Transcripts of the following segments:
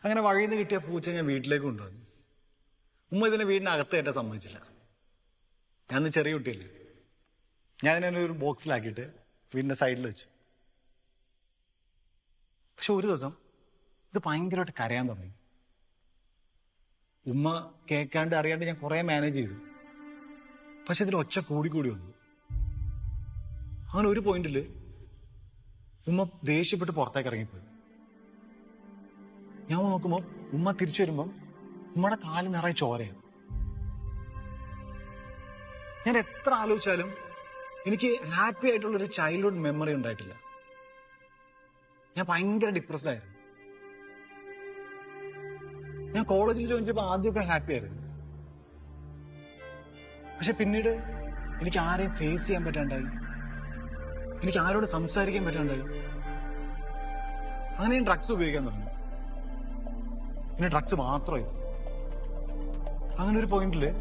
അങ്ങനെ വഴിയിൽ നിന്ന് കിട്ടിയ പൂച്ച ഞാൻ വീട്ടിലേക്ക് കൊണ്ടുവന്നു. ഉമ്മ ഇതിനെ വീടിനകത്ത് കയറ്റാൻ സമ്മതിച്ചില്ല. ഞാൻ ചെറിയ കുട്ടിയല്ലേ, ഞാൻ ഇതിനെ ഒരു ബോക്സിലാക്കിയിട്ട് വീടിന്റെ സൈഡിൽ വെച്ചു. പക്ഷെ ഒരു ദിവസം ഇത് ഭയങ്കരമായിട്ട് കരയാൻ തുടങ്ങി. ഉമ്മ കേൾക്കാണ്ട് അറിയാണ്ട് ഞാൻ കുറെ മാനേജ് ചെയ്തു. പക്ഷെ ഇതിൽ ഒച്ച കൂടി വന്നു. അങ്ങനെ ഒരു പോയിന്റില് ഉമ്മ ദേഷ്യപ്പെട്ട് പുറത്തേക്ക് ഇറങ്ങിപ്പോയി. ഞാൻ നോക്കുമ്പോ ഉമ്മ തിരിച്ചു വരുമ്പം ഉമ്മയുടെ കാല് നിറയെ ചോരയാണ്. ഞാൻ എത്ര ആലോചിച്ചാലും എനിക്ക് ഹാപ്പി ആയിട്ടുള്ളൊരു ചൈൽഡ്ഹുഡ് മെമ്മറി ഉണ്ടായിട്ടില്ല. ഞാൻ ഭയങ്കര ഡിപ്രസ്ഡ് ആയിരുന്നു. ഞാൻ കോളേജിൽ ജോയിൻ ചെയ്തപ്പോൾ ആദ്യമൊക്കെ ഹാപ്പി ആയിരുന്നു. പക്ഷെ പിന്നീട് എനിക്ക് ആരെയും ഫേസ് ചെയ്യാൻ പറ്റാണ്ടായി, എനിക്ക് ആരോട് സംസാരിക്കാൻ പറ്റാണ്ടായി. അങ്ങനെ ഞാൻ ഡ്രഗ്സ് ഉപയോഗിക്കാൻ തുടങ്ങി. പിന്നെ ഡ്രഗ്സ് മാത്രമായി. അങ്ങനെ ഒരു പോയിന്റില്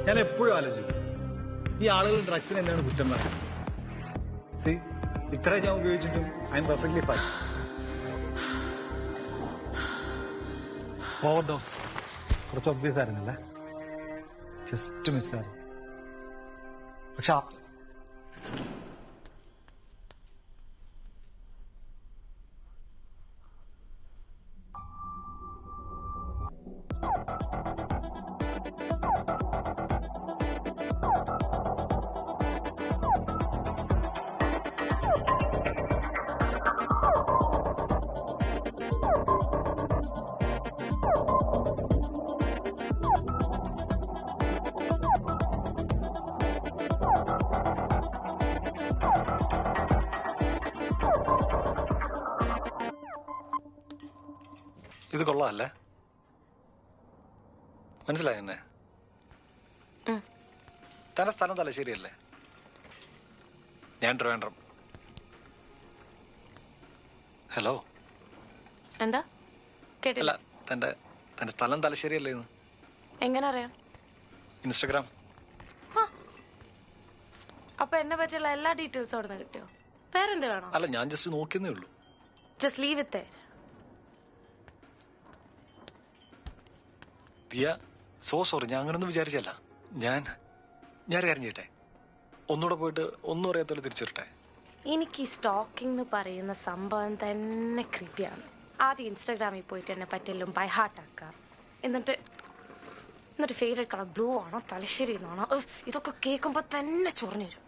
ഞാൻ എപ്പോഴും ആലോചിക്കും, ഈ ആളുകൾ ഡ്രഗ്സിന് എന്താണ് കുറ്റം പറയുന്നത്? സി, ഇത്ര ഞാൻ ഉപയോഗിച്ചിട്ടും I am perfectly fine. Overdose കുറച്ച് ഒബ്വിയസ് ആയിരുന്നല്ലേ, ജസ്റ്റ് മിസ്സായിരുന്നു. പക്ഷെ ആഫ്റ്റർ ഇത് കൊള്ളാമല്ലേ? മനസ്സിലായി എന്നെ? തന്റെ സ്ഥലം തലശ്ശേരിയല്ലേ? ഞാൻ ട്രിവാൻഡ്രം. ഹലോ, എന്താ കേട്ടില്ല? തന്റെ സ്ഥലം തലശ്ശേരിയല്ലേ? എങ്ങനെ അറിയാം? ഇൻസ്റ്റഗ്രാം. അപ്പൊ എന്നെ പറ്റിയുള്ള എല്ലാ ഡീറ്റെയിൽസും അവിടെ നിന്ന് കിട്ടിയോ? വേറെന്ത് വേണോ? അല്ല, ഞാൻ ജസ്റ്റ് നോക്കിയെന്നേ ഉള്ളൂ. Just leave it there. Diya, so sorry, ഞാൻ അങ്ങനൊന്നും വിചാരിച്ചല്ല. ഞാൻ കാര്യം ചെയ്യട്ടെ, ഒന്നുകൂടെ പോയിട്ട് ഒന്നും അറിയാത്തോലെ തിരിച്ചിട്ടെ. എനിക്ക് ഈ സ്റ്റോക്കിംഗ് എന്ന് പറയുന്ന സംഭവം തന്നെ ക്രീപ്പിയാണ്. ആദ്യം ഇൻസ്റ്റാഗ്രാമിൽ പോയിട്ട് എന്നെ പറ്റിയെല്ലാം ബൈ ഹാർട്ട് ആക്കുക, എന്നിട്ട് ഫേവറേറ്റ് കളർ ബ്ലൂ ആണോ തലശ്ശേരി എന്നാണോ, ഇതൊക്കെ കേൾക്കുമ്പോൾ തന്നെ ചൊറിഞ്ഞു വരും.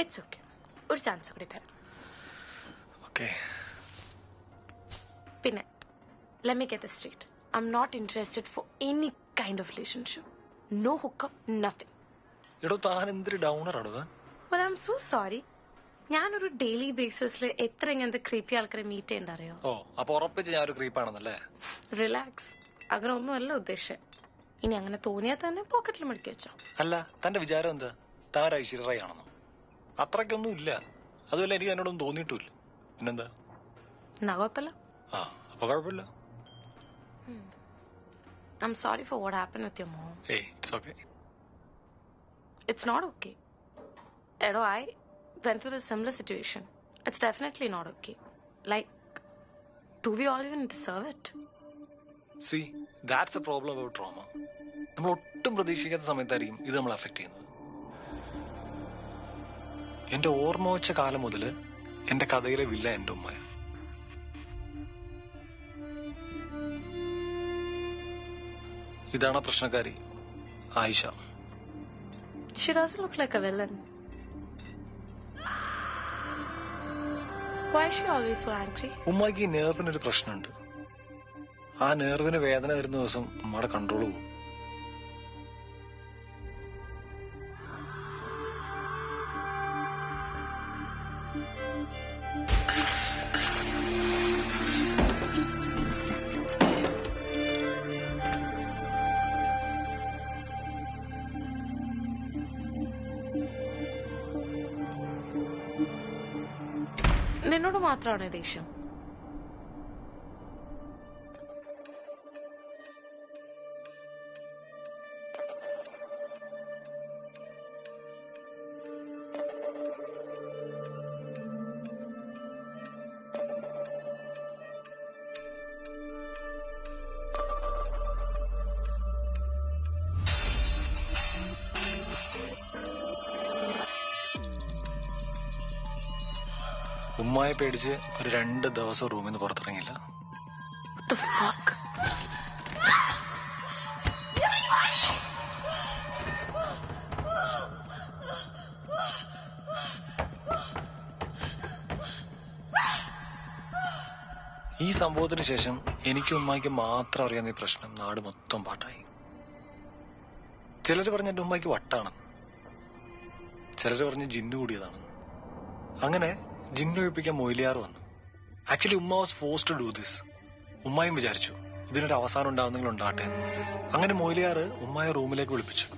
ഇറ്റ്സ് ഓക്കെ, ഒരു ചാൻസ് കൂടി തരാം. പിന്നെ let me get this straight. I'm not interested for any kind of relationship. No hookup, nothing. എടോ, താൻ എന്തൊരു ഡൗണർ ആണോ? Well, I'm so sorry. ഞാനൊരു ഡെയിലി ബേസിസിൽ എത്ര ഇങ്ങനത്തെ ക്രീപ്പി ആൾക്കാരെ മീറ്റ് ചെയ്യണ്ട അറിയോ? ഓ, അപ്പൊ ഉറപ്പിച്ച് ഞാനൊരു ക്രീപ്പാണെന്നല്ലേ? റിലാക്സ്, അങ്ങനെ ഒന്നുമല്ല ഉദ്ദേശം. ഇനി അങ്ങനെ തോന്നിയാൽ തന്നെ പോക്കറ്റിൽ മടക്കി വെച്ചോ. അല്ല, തന്റെ വിചാരം എന്താ? താൻ ഐശ്വര്യ ആണെന്നോ? അത്രയ്ക്കൊന്നും ഇല്ല. അതുമല്ല, എനിക്ക് എന്നോടൊന്നും തോന്നിയിട്ടില്ല. പിന്നെന്താ? എന്നാ കുഴപ്പമില്ല. അപ്പൊ കുഴപ്പമില്ല. I'm sorry for what happened with your mom. Hey, it's okay. It's not okay. Edo, I went through a similar situation. It's definitely not okay. Like, do we all even deserve it? See, that's a problem about trauma. നമ്മൾ ഒട്ടും പ്രതീക്ഷിക്കാത്ത സമയത്തായിരിക്കും ഇത് നമ്മൾ affect ചെയ്യുന്നത്. എന്റെ ഓർമ്മ വെച്ച കാലം മുതൽ എന്റെ കഥയിലെ വില്ല എന്റെ ഉമ്മയാണ്. ഇതാണ് പ്രശ്നക്കാരി, Ayisha. She doesn't look like a villain. Why is she always so angry? ഉമ്മക്ക് ഈ നെർവിനൊരു പ്രശ്നമുണ്ട്. ആ നെർവിന് വേദന വരുന്ന ദിവസം ഉമ്മയുടെ കൺട്രോൾ പോകും. നിന്നോട് മാത്രമാണ് ദേഷ്യം? ഉമ്മായ പേടിച്ച് ഒരു 2 ദിവസം റൂമിൽ നിന്ന് പുറത്തിറങ്ങില്ല. What the fuck? ഈ സംഭവത്തിന് ശേഷം എനിക്കും ഉമ്മായിക്ക് മാത്രം അറിയാവുന്ന ഈ പ്രശ്നം നാട് മൊത്തം പാട്ടായി. ചിലർ പറഞ്ഞ എന്റെ ഉമ്മായിക്ക് വട്ടാണെന്ന്, ചിലർ പറഞ്ഞ് ജിന്നു കൂടിയതാണെന്ന്. അങ്ങനെ ജിന്നു ഒഴിപ്പിക്കാൻ മൊയിലിയാർ വന്നു. ആക്ച്വലി ഉമ്മ was forced to do this. ഉമ്മായും വിചാരിച്ചു ഇതിനൊരു അവസാനം ഉണ്ടാകുന്നെങ്കിലും ഉണ്ടാകട്ടെ എന്ന്. അങ്ങനെ മൊയിലിയാർ ഉമ്മായ റൂമിലേക്ക് വിളിപ്പിച്ചു.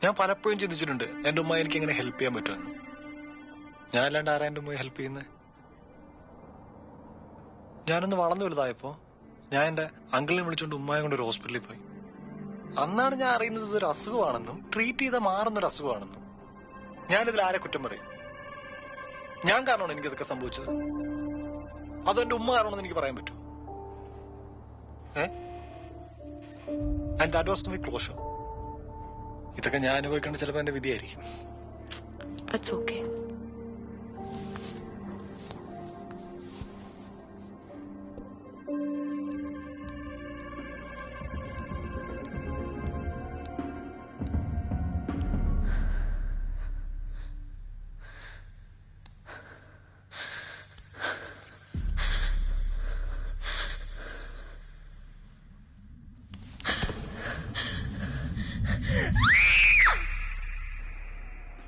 ഞാൻ പലപ്പോഴും ചിന്തിച്ചിട്ടുണ്ട് എന്റെ ഉമ്മ എനിക്ക് എങ്ങനെ ഹെൽപ്പ് ചെയ്യാൻ പറ്റുമെന്ന്. ഞാൻ അല്ലാണ്ട് ആരാ എന്റെ ഉമ്മയെ ഹെൽപ്പ് ചെയ്യുന്നത്? ഞാനൊന്ന് വളർന്നു വലുതായപ്പോ ഞാൻ എന്റെ അങ്കിളിനെ വിളിച്ചുകൊണ്ട് ഉമ്മയെ കൊണ്ട് ഒരു ഹോസ്പിറ്റലിൽ പോയി. അന്നാണ് ഞാൻ അറിയുന്നത് ഇതൊരു അസുഖമാണെന്നും ട്രീറ്റ് ചെയ്താൽ മാറുന്നൊരു അസുഖമാണെന്നും. ഞാനിതിൽ ആരെ കുറ്റം പറയും? ഞാൻ കാരണമാണ് എനിക്കിതൊക്കെ സംഭവിച്ചത്. അതോ എന്റെ ഉമ്മ കാരണമെന്ന് എനിക്ക് പറയാൻ പറ്റുമോ? And that was my closure. ഇതൊക്കെ ഞാൻ അനുഭവിക്കേണ്ട ചിലപ്പോൾ എന്റെ വിധിയായിരിക്കും. It's okay.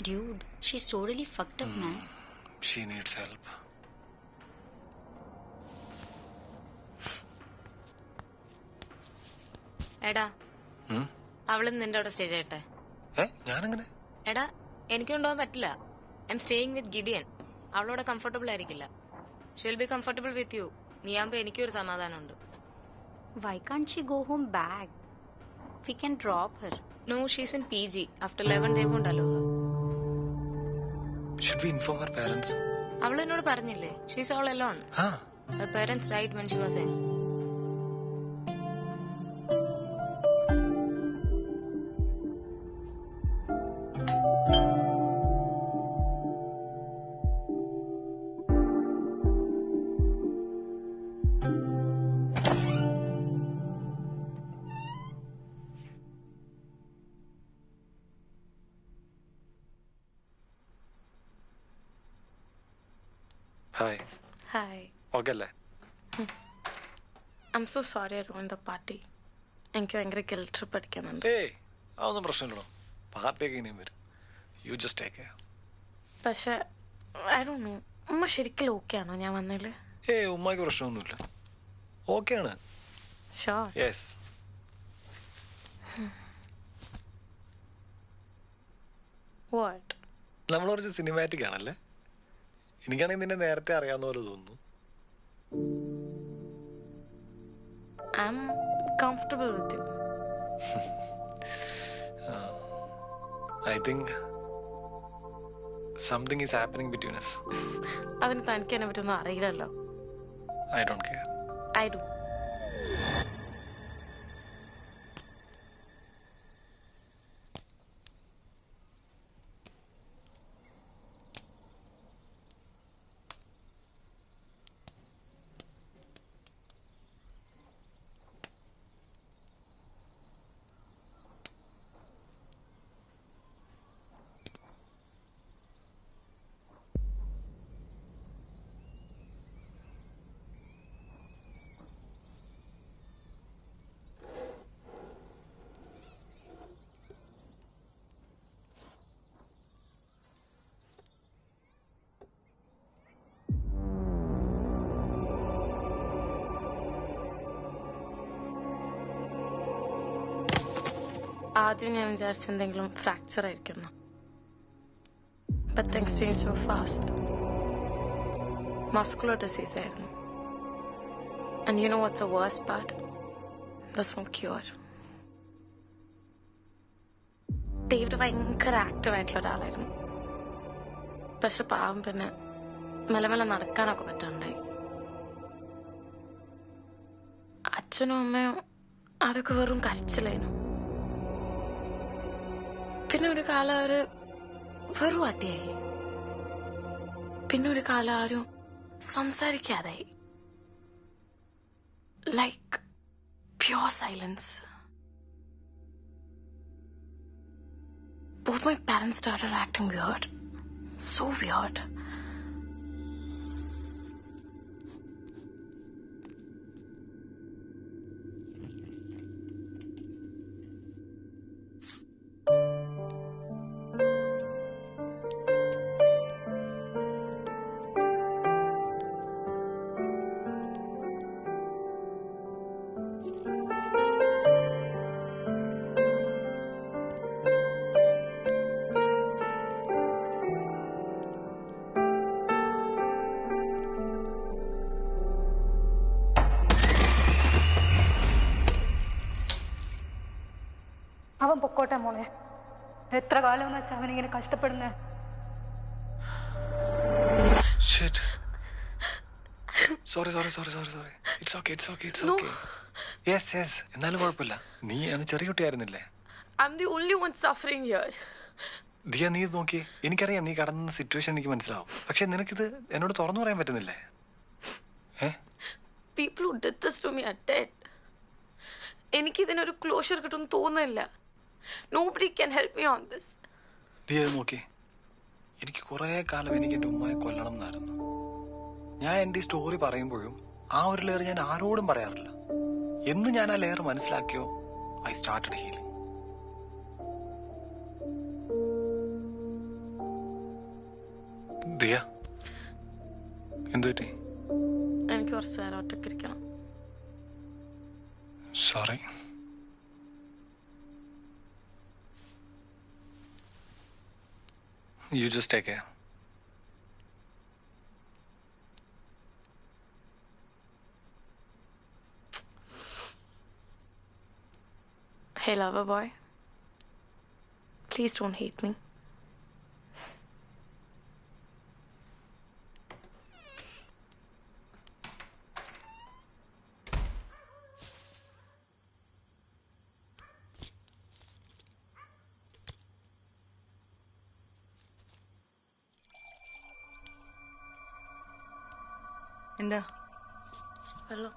Dude, she's totally fucked up, man. She needs help. എടാ, അവളും നിന്റെ അവിടെ സ്റ്റേ ചെയ്യട്ടെ. ഞാനങ്ങനെ എടാ, എനിക്ക് കൊണ്ടുപോകാൻ പറ്റില്ല. I M staying with Gideon. അവളോട് കംഫർട്ടബിൾ ആയിരിക്കില്ല. She will be comfortable with you. നീ ആകുമ്പോ എനിക്കൊരു സമാധാനമുണ്ട്. Why can't she go home back? We can drop her. No, she's in PG. After 11 they won't allow her. Should we inform her parents? അവൾ എന്നോട് പറഞ്ഞില്ലേ, she's all alone. Her parents died when she was young. Hi. Hi. Okay അല്ലേ? I'm so sorry I ruined the party. എനിക്ക് ഭയങ്കര guilt trip അടിക്കുന്നുണ്ട്. അതൊന്നും പ്രശ്നമില്ലല്ലോ. പാർട്ടിയൊക്കെ ഇനിയും വരും. You just take care. പക്ഷെ ഐ ഡോണ്ട് നോ, ഉമ്മ ശരിക്കും ഓക്കെ ആണോ ഞാൻ വന്നതില്? ഉമ്മയ്ക്ക് പ്രശ്നമൊന്നുമില്ല. ഓക്കെ ആണ്. ഷുവർ? യെസ്. വാട്ട്? നമ്മൾ കുറച്ച് സിനിമാറ്റിക് ആണല്ലേ? എനിക്കാണെങ്കിൽ നിന്നെ നേരത്തെ അറിയാവുന്ന പോലെ തോന്നുന്നു. I'm comfortable with you. I think something is happening between us. അതിന് തനിക്ക് എന്നെ പറ്റൊന്നും അറിയില്ലല്ലോ. I don't care. I do. ആദ്യം ഞാൻ വിചാരിച്ച എന്തെങ്കിലും ഫ്രാക്ചർ ആയിരിക്കുന്നു. But things changed so fast. Muscular disease ആയിരുന്നു. And you know what's the worst part? There's no cure. David ഭയങ്കര ആക്റ്റീവ് ആയിട്ടുള്ള ഒരാളായിരുന്നു. പക്ഷെ പാവം പിന്നെ മെല്ലെ മെല്ലെ നടക്കാനൊക്കെ പറ്റാണ്ടായി. അച്ഛനും അമ്മയും അതൊക്കെ വെറും കരച്ചിലായിരുന്നു. പിന്നെ ഒരു കാലം അവര് വെറും അടിയായി. പിന്നെ ഒരു കാലം ആരും സംസാരിക്കാതായി. Like pure silence. Both my parents started acting weird. So weird. അവൻ പൊക്കോട്ടെ മോളെ. എത്ര കാലം എന്ന് വെച്ചാൽ അവനിങ്ങനെ കഷ്ടപ്പെടുന്നേ. സോറി. It's okay. യെസ്. എന്നാലും കുഴപ്പമില്ല. നീ അന്ന് ചെറിയ കുട്ടിയായിരുന്നില്ലേ? I'm the only one suffering here. Diya, നീ നോക്കി. എനിക്കറിയാം നീ കടന്ന സിറ്റുവേഷൻ എനിക്ക് മനസ്സിലാവും. പക്ഷെ നിനക്കിത് എന്നോട് തുറന്നു പറയാൻ പറ്റുന്നില്ലേ? People who did this to me are dead. എനിക്കിതിനൊരു ക്ലോഷർ കിട്ടുമെന്ന് തോന്നുന്നില്ല. Nobody can help me on this. Diya നോക്കി, എനിക്ക് കുറേ കാലം എനിക്ക് എൻ്റെ ഉമ്മയെ കൊല്ലണം എന്നായിരുന്നു. ഞാൻ എൻ്റെ ഈ സ്റ്റോറി പറയുമ്പോഴും ആ ഒരു ലെയർ ഞാൻ ആരോടും പറയാറില്ല. എന്ന് ഞാൻ ആ ലെയർ മനസ്സിലാക്കിയോ, ഐ സ്റ്റാർട്ടഡ് ഹീലിംഗ്. ദിയ, എന്തു പറ്റി? എനിക്ക് കുറച്ച് നേരം ഒറ്റക്കിരിക്കണം. Sorry. You just take care. Hey, lover boy. Please don't hate me. എന്താ? വെള്ളം.